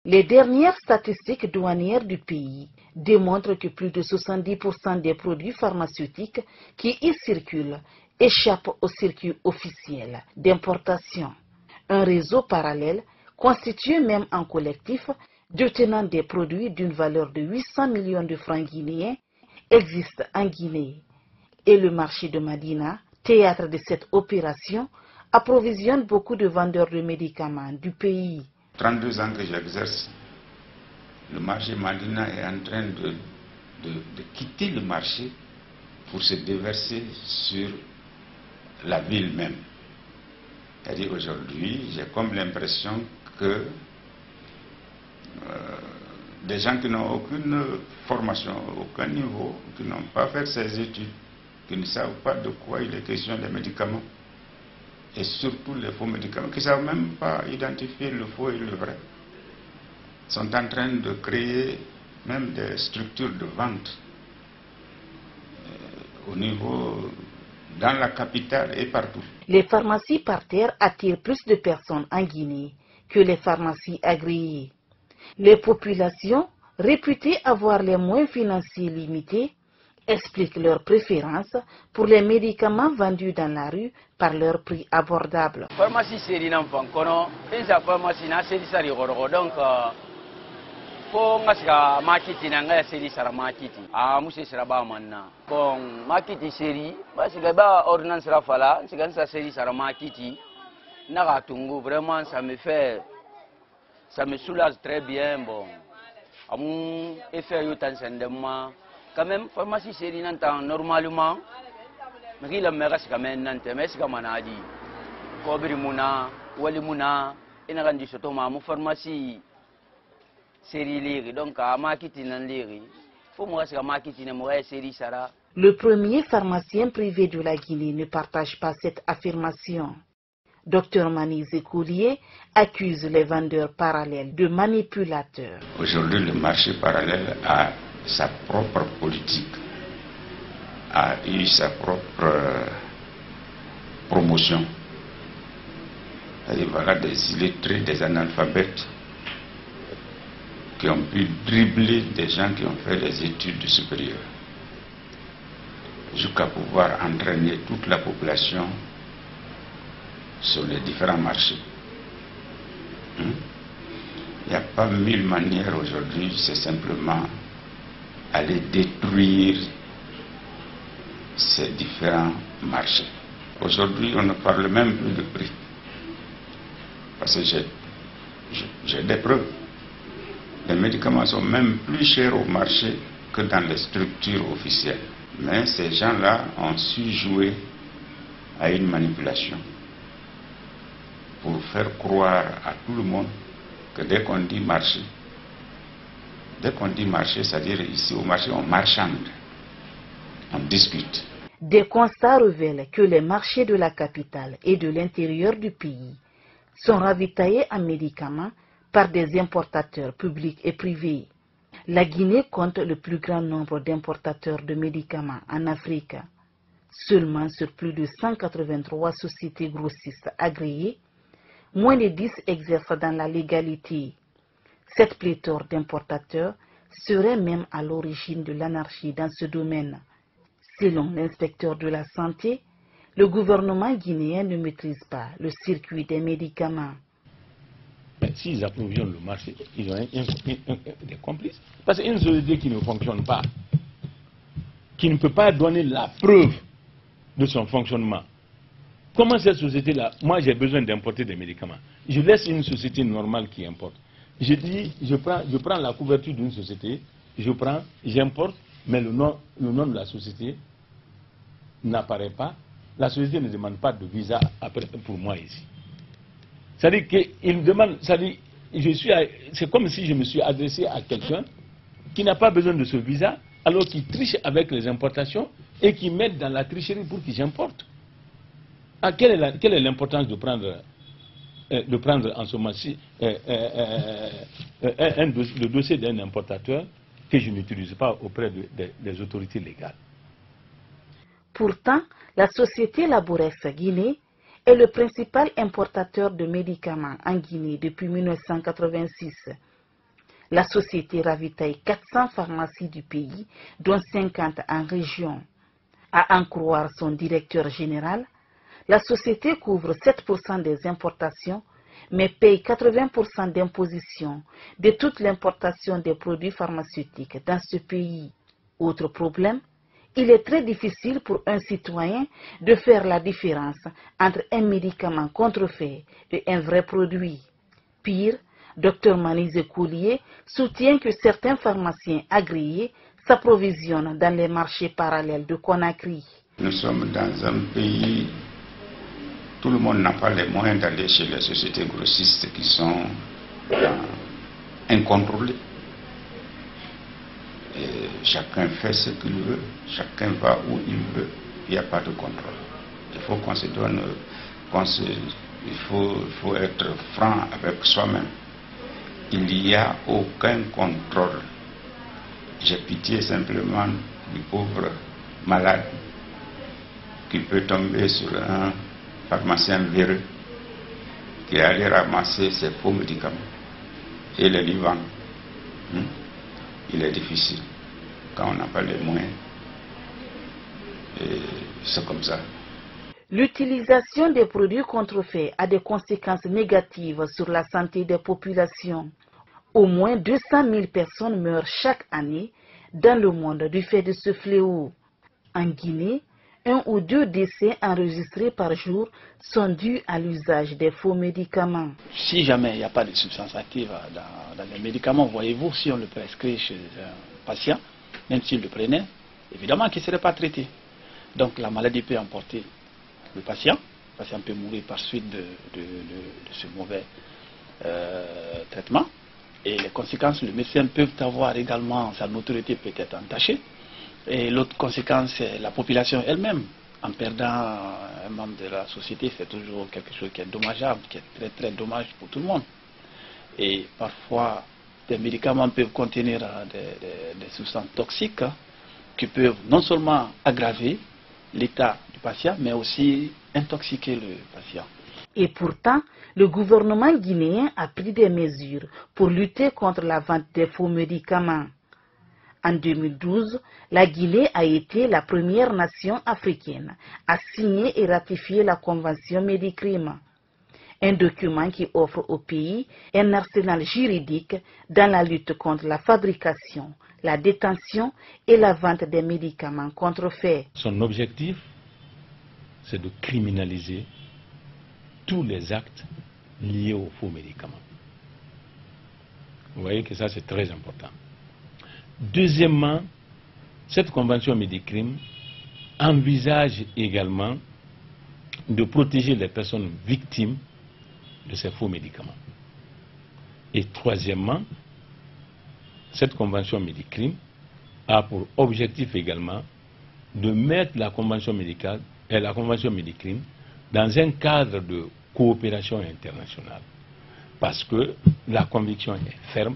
Les dernières statistiques douanières du pays démontrent que plus de 70% des produits pharmaceutiques qui y circulent échappent au circuit officiel d'importation. Un réseau parallèle, constitué même en collectif, détenant des produits d'une valeur de 800 millions de francs guinéens, existe en Guinée. Et le marché de Madina, théâtre de cette opération, approvisionne beaucoup de vendeurs de médicaments du pays. 32 ans que j'exerce, le marché Madina est en train de quitter le marché pour se déverser sur la ville même. C'est-à-dire aujourd'hui, j'ai comme l'impression que des gens qui n'ont aucune formation, aucun niveau, qui n'ont pas fait ces études, qui ne savent pas de quoi il est question des médicaments, et surtout les faux médicaments, qui ne savent même pas identifier le faux et le vrai, sont en train de créer même des structures de vente au niveau, dans la capitale et partout. Les pharmacies par terre attirent plus de personnes en Guinée que les pharmacies agréées. Les populations, réputées avoir les moyens financiers limités, expliquent leur préférence pour les médicaments vendus dans la rue par leur prix abordable. Pharmacie seri nan fan kono, pinsa pharmacie na seri sari gorogo donc fo ngaska makiti na ngaya seri sara makiti. Musse sera ba manna. Bon, makiti seri, basiga ba ordonnance rafala, siga sa seri sara makiti. Naga tungu vraiment ça me soulage très bien bon. Amu effet yo tan sendema. Quand même, pharmacie seri nan tan normalement, mais il a meras quand même nan te mais c'est comme anadi. Kobri muna, wali muna, ina gandi soto ma mu pharmacie seri liri donc a makiti nan liri. Faut moi c'est makiti ne moi seri sara. Le premier pharmacien privé de la Guinée ne partage pas cette affirmation. Dr Mani Zekoulié accuse les vendeurs parallèles de manipulateurs. Aujourd'hui, le marché parallèle a sa propre politique, a eu sa propre promotion. Voilà des illettrés, des analphabètes qui ont pu dribbler des gens qui ont fait des études supérieures jusqu'à pouvoir entraîner toute la population sur les différents marchés. Il n'y a pas mille manières aujourd'hui, c'est simplement aller détruire ces différents marchés. Aujourd'hui, on ne parle même plus de prix. Parce que j'ai des preuves. Les médicaments sont même plus chers au marché que dans les structures officielles. Mais ces gens-là ont su jouer à une manipulation pour faire croire à tout le monde que dès qu'on dit marché, c'est-à-dire ici au marché, on marchande, on discute. Des constats révèlent que les marchés de la capitale et de l'intérieur du pays sont ravitaillés en médicaments par des importateurs publics et privés. La Guinée compte le plus grand nombre d'importateurs de médicaments en Afrique. Seulement sur plus de 183 sociétés grossistes agréées, moins de 10 exercent dans la légalité. Cette pléthore d'importateurs serait même à l'origine de l'anarchie dans ce domaine. Selon l'inspecteur de la santé, le gouvernement guinéen ne maîtrise pas le circuit des médicaments. Mais s'ils approvisionnent le marché, ils ont des complices. Parce qu'une société qui ne fonctionne pas, qui ne peut pas donner la preuve de son fonctionnement, comment cette société-là, moi j'ai besoin d'importer des médicaments, je laisse une société normale qui importe. Je dis, je prends la couverture d'une société, j'importe, mais le nom de la société n'apparaît pas. La société ne demande pas de visa pour moi ici. C'est-à-dire qu'il demande, c'est comme si je me suis adressé à quelqu'un qui n'a pas besoin de ce visa, alors qu'il triche avec les importations et qui m'aide dans la tricherie pour que j'importe. Quelle est l'importance de prendre en ce moment-ci le dossier d'un importateur que je n'utilise pas auprès des autorités légales? Pourtant, la société Laborex Guinée est le principal importateur de médicaments en Guinée depuis 1986. La société ravitaille 400 pharmacies du pays, dont 50 en région. À en croire son directeur général, la société couvre 7% des importations, mais paye 80% d'imposition de toute l'importation des produits pharmaceutiques dans ce pays. Autre problème, il est très difficile pour un citoyen de faire la différence entre un médicament contrefait et un vrai produit. Pire, Dr Manise Coulier soutient que certains pharmaciens agréés s'approvisionnent dans les marchés parallèles de Conakry. Nous sommes dans un pays, tout le monde n'a pas les moyens d'aller chez les sociétés grossistes qui sont incontrôlées. Et chacun fait ce qu'il veut, chacun va où il veut, il n'y a pas de contrôle. Il faut qu'on se donne, il faut être franc avec soi-même. Il n'y a aucun contrôle. J'ai pitié simplement du pauvre malade qui peut tomber sur un pharmacien véreux qui est allé ramasser ses faux médicaments et les lui vendre. Il est difficile quand on n'a pas les moyens. Et c'est comme ça. L'utilisation des produits contrefaits a des conséquences négatives sur la santé des populations. Au moins 200 000 personnes meurent chaque année dans le monde du fait de ce fléau. En Guinée, 1 ou 2 décès enregistrés par jour sont dus à l'usage des faux médicaments. Si jamais il n'y a pas de substance active dans les médicaments, voyez-vous, si on le prescrit chez un patient, même s'il le prenait, évidemment qu'il ne serait pas traité. Donc la maladie peut emporter le patient peut mourir par suite de ce mauvais traitement. Et les conséquences, le médecin peut avoir également, sa notoriété peut être entachée. Et l'autre conséquence, c'est la population elle-même. En perdant un membre de la société, c'est toujours quelque chose qui est dommageable, qui est très très dommage pour tout le monde. Et parfois, des médicaments peuvent contenir des substances toxiques qui peuvent non seulement aggraver l'état du patient, mais aussi intoxiquer le patient. Et pourtant, le gouvernement guinéen a pris des mesures pour lutter contre la vente des faux médicaments. En 2012, la Guinée a été la première nation africaine à signer et ratifier la Convention Médicrime, un document qui offre au pays un arsenal juridique dans la lutte contre la fabrication, la détention et la vente des médicaments contrefaits. Son objectif, c'est de criminaliser tous les actes liés aux faux médicaments. Vous voyez que ça, c'est très important. Deuxièmement, cette convention Médicrime envisage également de protéger les personnes victimes de ces faux médicaments. Et troisièmement, cette convention Médicrime a pour objectif également de mettre la convention médicale et la convention Médicrime dans un cadre de coopération internationale. Parce que la conviction est ferme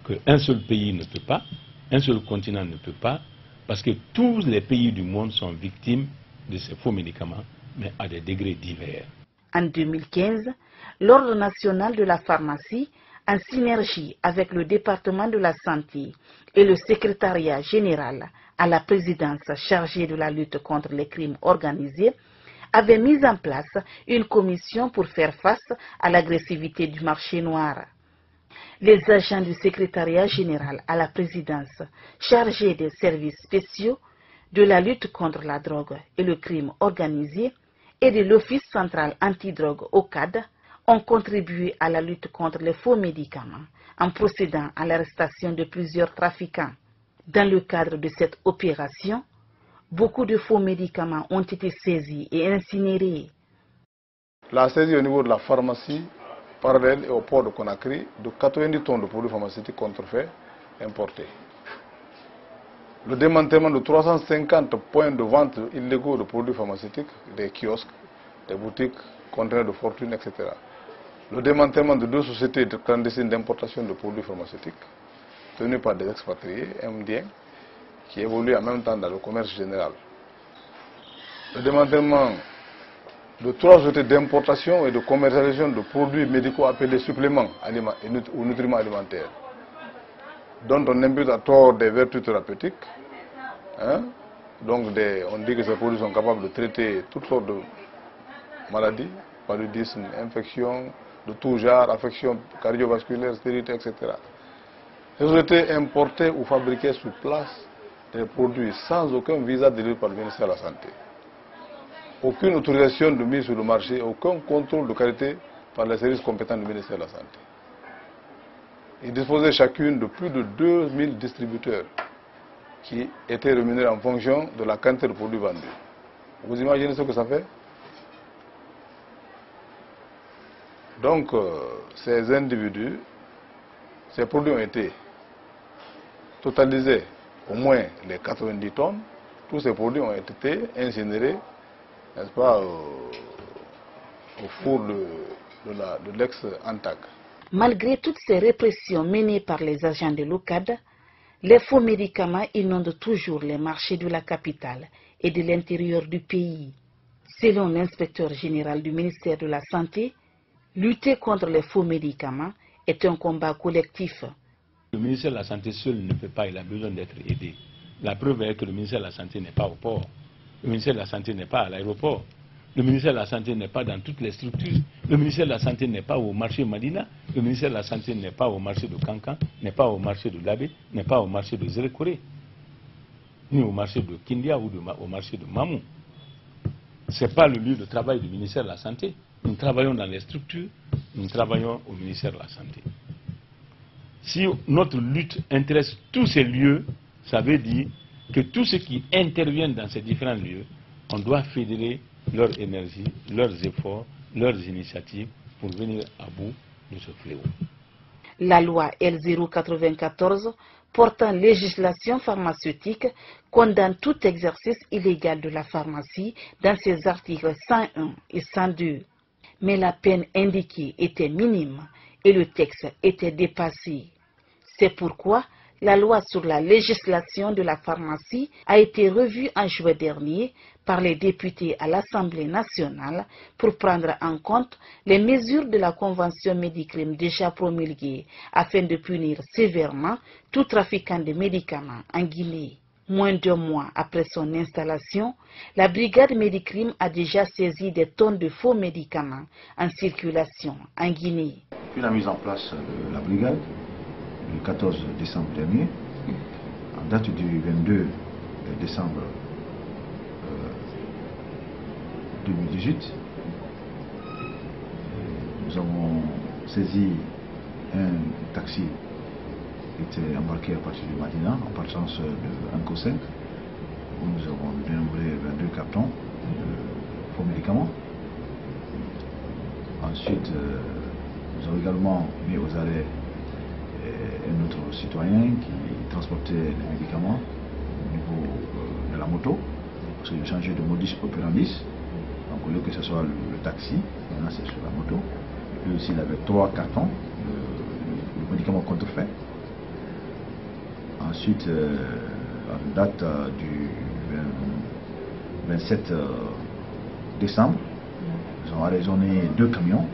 qu'un seul pays ne peut pas, un seul continent ne peut pas, parce que tous les pays du monde sont victimes de ces faux médicaments, mais à des degrés divers. En 2015, l'Ordre national de la pharmacie, en synergie avec le département de la santé et le secrétariat général à la présidence chargée de la lutte contre les crimes organisés, avait mis en place une commission pour faire face à l'agressivité du marché noir. Les agents du secrétariat général à la présidence chargés des services spéciaux, de la lutte contre la drogue et le crime organisé et de l'Office central antidrogue OCAD ont contribué à la lutte contre les faux médicaments en procédant à l'arrestation de plusieurs trafiquants. Dans le cadre de cette opération, beaucoup de faux médicaments ont été saisis et incinérés. La saisie au niveau de la pharmacie parallèle et au port de Conakry de 90 tonnes de produits pharmaceutiques contrefaits importés. Le démantèlement de 350 points de vente illégaux de produits pharmaceutiques, des kiosques, des boutiques, conteneurs de fortune, etc. Le démantèlement de 2 sociétés clandestines d'importation de produits pharmaceutiques tenues par des expatriés indiens qui évoluent en même temps dans le commerce général. Le démantèlement de 3 sociétés d'importation et de commercialisation de produits médicaux appelés suppléments ou nutriments alimentaires. dont on impute à tort des vertus thérapeutiques. Hein? Donc on dit que ces produits sont capables de traiter toutes sortes de maladies, paludisme, infections de tout genre, affections cardiovasculaires, stérilité, etc. Ces sociétés importaient ou fabriquaient sur place des produits sans aucun visa délivré par le ministère de la Santé. Aucune autorisation de mise sur le marché, aucun contrôle de qualité par les services compétents du ministère de la Santé. Ils disposaient chacune de plus de 2000 distributeurs qui étaient rémunérés en fonction de la quantité de produits vendus. Vous imaginez ce que ça fait? Donc, ces individus, ces produits ont été totalisés, au moins les 90 tonnes. Tous ces produits ont été incinérés, n'est-ce pas, au four de l'ex-ANTAC. Malgré toutes ces répressions menées par les agents de l'OCAD, les faux médicaments inondent toujours les marchés de la capitale et de l'intérieur du pays. Selon l'inspecteur général du ministère de la Santé, lutter contre les faux médicaments est un combat collectif. Le ministère de la Santé seul ne peut pas, il a besoin d'être aidé. La preuve est que le ministère de la Santé n'est pas au port. Le ministère de la Santé n'est pas à l'aéroport. Le ministère de la Santé n'est pas dans toutes les structures. Le ministère de la Santé n'est pas au marché Madina. Le ministère de la Santé n'est pas au marché de Kankan, n'est pas au marché de Labé, n'est pas au marché de Zérekoré, ni au marché de Kindia ou au marché de Mamou. Ce n'est pas le lieu de travail du ministère de la Santé. Nous travaillons dans les structures, nous travaillons au ministère de la Santé. Si notre lutte intéresse tous ces lieux, ça veut dire que tous ceux qui interviennent dans ces différents lieux, on doit fédérer leur énergie, leurs efforts, leurs initiatives pour venir à bout de ce fléau. La loi L094 portant législation pharmaceutique condamne tout exercice illégal de la pharmacie dans ses articles 101 et 102. Mais la peine indiquée était minime et le texte était dépassé. C'est pourquoi la loi sur la législation de la pharmacie a été revue en juin dernier par les députés à l'Assemblée nationale pour prendre en compte les mesures de la Convention Médicrim déjà promulguée afin de punir sévèrement tout trafiquant de médicaments en Guinée. Moins d'un mois après son installation, la brigade Médicrim a déjà saisi des tonnes de faux médicaments en circulation en Guinée. Depuis la mise en place de la brigade, le 14 décembre dernier, en date du 22 décembre 2018, nous avons saisi un taxi qui était embarqué à partir du Madina en partance de Anko 5, où nous avons dénombré 22 cartons de faux médicaments. Ensuite, nous avons également mis aux arrêts un autre citoyen qui transportait les médicaments au niveau de la moto, parce qu'il a changé de modus operandi. Donc au lieu que ce soit le taxi, maintenant c'est sur la moto. Et puis aussi il avait 3 cartons de médicaments contrefaits. Ensuite, en date du 27 décembre, nous avons arraisonné 2 camions.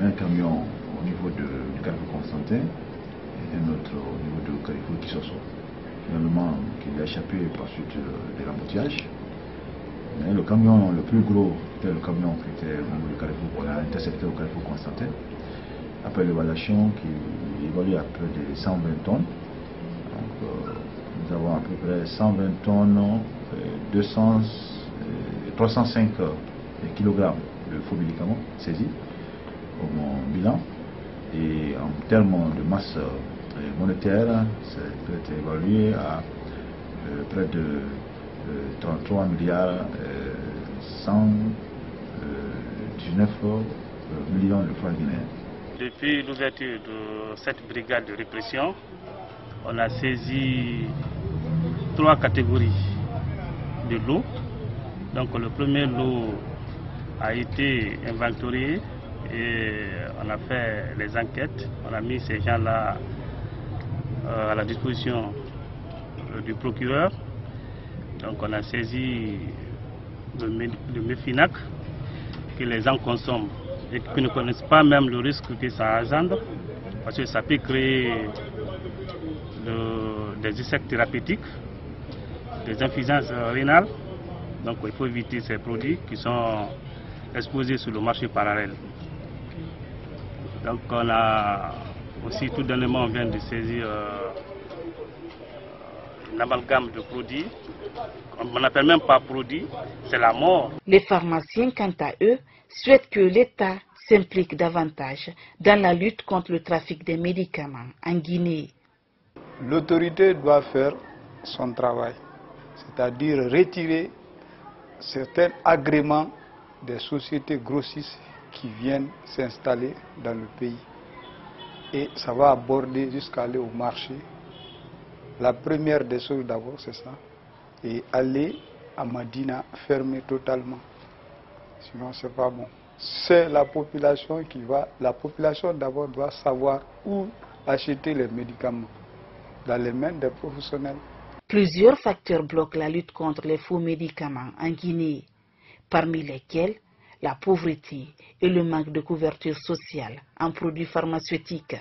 Un camion au niveau du carrefour Constantin et un autre au niveau du carrefour Kisoso. Finalement, il a échappé par suite de l'embouteillage. Mais le camion le plus gros, c'était le camion qui était au niveau du carrefour, qu'on a intercepté au carrefour Constantin. Après l'évaluation qui évalue à près de 120 tonnes. Donc, nous avons à peu près 120 tonnes, 305 kg de faux médicaments saisis au bilan. Et en termes de masse monétaire, ça peut être évalué à près de 33 milliards 119 millions de francs guinéens. Depuis l'ouverture de cette brigade de répression, on a saisi 3 catégories de lots. Donc le premier lot a été inventorié et on a fait les enquêtes. On a mis ces gens-là à la disposition du procureur. Donc on a saisi le Méfinac que les gens consomment et qui ne connaissent pas même le risque que ça engendre, parce que ça peut créer des essais thérapeutiques, des insuffisances rénales. Donc il faut éviter ces produits qui sont exposés sur le marché parallèle. Donc on a aussi tout dernièrement on vient de saisir un amalgame de produits. On n'appelle même pas produit, c'est la mort. Les pharmaciens, quant à eux, souhaitent que l'État s'implique davantage dans la lutte contre le trafic des médicaments en Guinée. L'autorité doit faire son travail, c'est-à-dire retirer certains agréments des sociétés grossistes qui viennent s'installer dans le pays. Et ça va aborder jusqu'à aller au marché. La première des choses d'abord, c'est ça. Et aller à Madina fermer totalement. Sinon, c'est pas bon. C'est la population qui va. La population d'abord doit savoir où acheter les médicaments. Dans les mains des professionnels. Plusieurs facteurs bloquent la lutte contre les faux médicaments en Guinée, parmi lesquels la pauvreté et le manque de couverture sociale en produits pharmaceutiques.